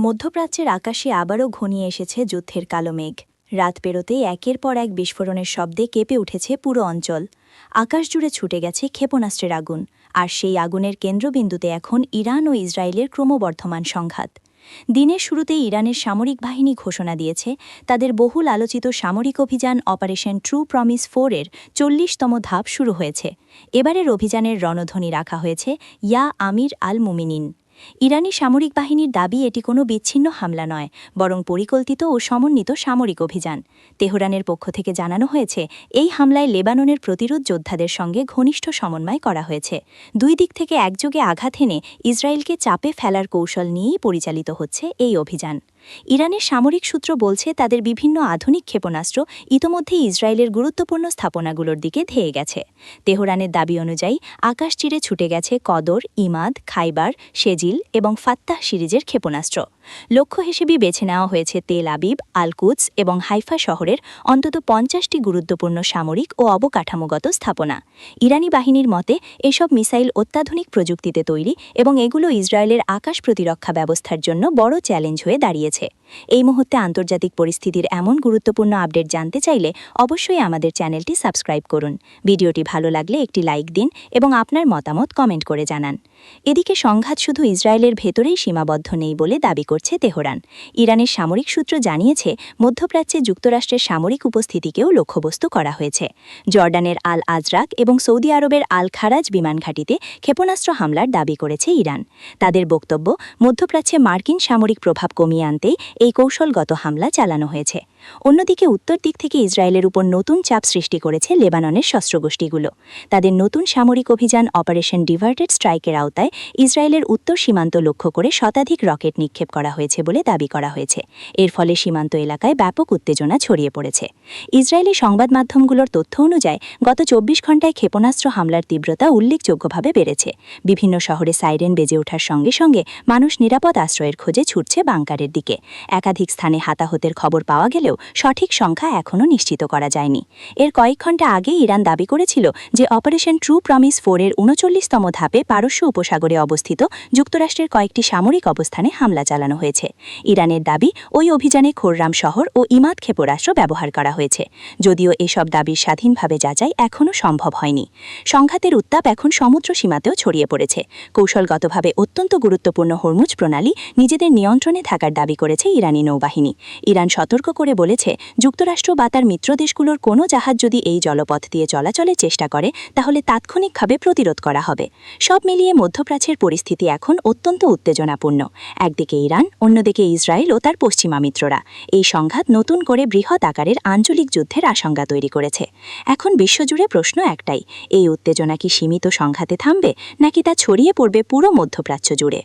মধ্যপ্রাচ্যের আকাশে আবারও ঘনিয়ে এসেছে যুদ্ধের কালো মেঘ। রাত পেরোতেই একের পর এক বিস্ফোরণের শব্দে কেঁপে উঠেছে পুরো অঞ্চল। আকাশ জুড়ে ছুটে গেছে ক্ষেপণাস্ত্রের আগুন, আর সেই আগুনের কেন্দ্রবিন্দুতে এখন ইরান ও ইসরায়েলের ক্রমবর্ধমান সংঘাত। দিনের শুরুতেই ইরানের সামরিক বাহিনী ঘোষণা দিয়েছে তাদের বহুল আলোচিত সামরিক অভিযান অপারেশন ট্রু প্রমিস 4 এর 40তম ধাপ শুরু হয়েছে। এবারের অভিযানের রণধ্বনি রাখা হয়েছে ইয়া আমির আল মুমিনিন। ইরানি সামরিক বাহিনীর দাবি এটি কোনো বিচ্ছিন্ন হামলা নয়, বরং পরিকল্পিত ও সমন্বিত সামরিক অভিযান। তেহরানের পক্ষ থেকে জানানো হয়েছে এই হামলায় লেবাননের প্রতিরোধ যোদ্ধাদের সঙ্গে ঘনিষ্ঠ সমন্বয় করা হয়েছে। দুই দিক থেকে একযোগে আঘাত এনে ইসরায়েলকে চাপে ফেলার কৌশল নিয়েই পরিচালিত হচ্ছে এই অভিযান। ইরানের সামরিক সূত্র বলছে তাদের বিভিন্ন আধুনিক ক্ষেপণাস্ত্র ইতোমধ্যেই ইসরায়েলের গুরুত্বপূর্ণ স্থাপনাগুলোর দিকে ধেয়ে গেছে। তেহরানের দাবি অনুযায়ী আকাশ চিরে ছুটে গেছে কদর, ইমাদ, খাইবার, শেজিল এবং ফাত্তাহ সিরিজের ক্ষেপণাস্ত্র। লক্ষ্য হিসেবে বেছে নেওয়া হয়েছে তেল আবিব, আল কুদস এবং হাইফা শহরের অন্তত 50টি গুরুত্বপূর্ণ সামরিক ও অবকাঠামোগত স্থাপনা। ইরানি বাহিনীর মতে এসব মিসাইল অত্যাধুনিক প্রযুক্তিতে তৈরি এবং এগুলো ইসরায়েলের আকাশ প্রতিরক্ষা ব্যবস্থার জন্য বড় চ্যালেঞ্জ হয়ে দাঁড়িয়েছে। এই মুহূর্তে আন্তর্জাতিক পরিস্থিতির এমন গুরুত্বপূর্ণ আপডেট জানতে চাইলে অবশ্যই আমাদের চ্যানেলটি সাবস্ক্রাইব করুন। ভিডিওটি ভালো লাগলে একটি লাইক দিন এবং আপনার মতামত কমেন্ট করে জানান। এদিকে সংঘাত শুধু ইসরায়েলের ভেতরেই সীমাবদ্ধ নেই বলে দাবি করছে তেহরান। ইরানের সামরিক সূত্র জানিয়েছে মধ্যপ্রাচ্যে যুক্তরাষ্ট্রের সামরিক উপস্থিতিকেও লক্ষ্যবস্তু করা হয়েছে। জর্ডানের আল আজরাক এবং সৌদি আরবের আল খারাজ বিমান ঘাঁটিতে ক্ষেপণাস্ত্র হামলার দাবি করেছে ইরান। তাদের বক্তব্য, মধ্যপ্রাচ্যে মার্কিন সামরিক প্রভাব কমিয়ে আনতেই এই কৌশলগত হামলা চালানো হয়েছে। অন্যদিকে উত্তর দিক থেকে ইসরায়েলের উপর নতুন চাপ সৃষ্টি করেছে লেবাননের সশস্ত্রগোষ্ঠীগুলো। তাদের নতুন সামরিক অভিযান অপারেশন ডিভার্টেড স্ট্রাইকের আওতায় ইসরায়েলের উত্তর সীমান্ত লক্ষ্য করে শতাধিক রকেট নিক্ষেপ করা হয়েছে বলে দাবি করা হয়েছে। এর ফলে সীমান্ত এলাকায় ব্যাপক উত্তেজনা ছড়িয়ে পড়েছে। ইসরায়েলি সংবাদ মাধ্যমগুলোর তথ্য অনুযায়ী গত 24 ঘণ্টায় ক্ষেপণাস্ত্র হামলার তীব্রতা উল্লেখযোগ্যভাবে বেড়েছে। বিভিন্ন শহরে সাইরেন বেজে ওঠার সঙ্গে সঙ্গে মানুষ নিরাপদ আশ্রয়ের খোঁজে ছুটছে বাংকারের দিকে। একাধিক স্থানে হতাহতের খবর পাওয়া গেলেও সঠিক সংখ্যা এখনও নিশ্চিত করা যায়নি। এর কয়েক ঘণ্টা আগে ইরান দাবি করেছিল যে অপারেশন ট্রু প্রমিস 4 এর 39তম ধাপে পারস্য উপসাগরে অবস্থিত যুক্তরাষ্ট্রের কয়েকটি সামরিক অবস্থানে হামলা চালানো হয়েছে। ইরানের দাবি, ওই অভিযানে খোররাম শহর ও ইমাদ ক্ষেপণাস্ত্র ব্যবহার করা হয়েছে। যদিও এসব দাবির স্বাধীনভাবে যাচাই এখনও সম্ভব হয়নি। সংঘাতের উত্তাপ এখন সমুদ্র সীমাতেও ছড়িয়ে পড়েছে। কৌশলগতভাবে অত্যন্ত গুরুত্বপূর্ণ হরমুজ প্রণালী নিজেদের নিয়ন্ত্রণে থাকার দাবি করেছে ইরানি নৌবাহিনী। ইরান সতর্ক করে বলেছে, যুক্তরাষ্ট্র বা তার মিত্রদেশগুলোর কোনো জাহাজ যদি এই জলপথ দিয়ে চলাচলের চেষ্টা করে তাহলে তাৎক্ষণিকভাবে প্রতিরোধ করা হবে। সব মিলিয়ে মধ্যপ্রাচ্যের পরিস্থিতি এখন অত্যন্ত উত্তেজনাপূর্ণ। একদিকে ইরান, অন্যদিকে ইসরায়েল ও তার পশ্চিমা মিত্ররা। এই সংঘাত নতুন করে বৃহৎ আকারের আঞ্চলিক যুদ্ধের আশঙ্কা তৈরি করেছে। এখন বিশ্বজুড়ে প্রশ্ন একটাই, এই উত্তেজনা কি সীমিত সংঘাতে থামবে নাকি তা ছড়িয়ে পড়বে পুরো মধ্যপ্রাচ্য জুড়ে?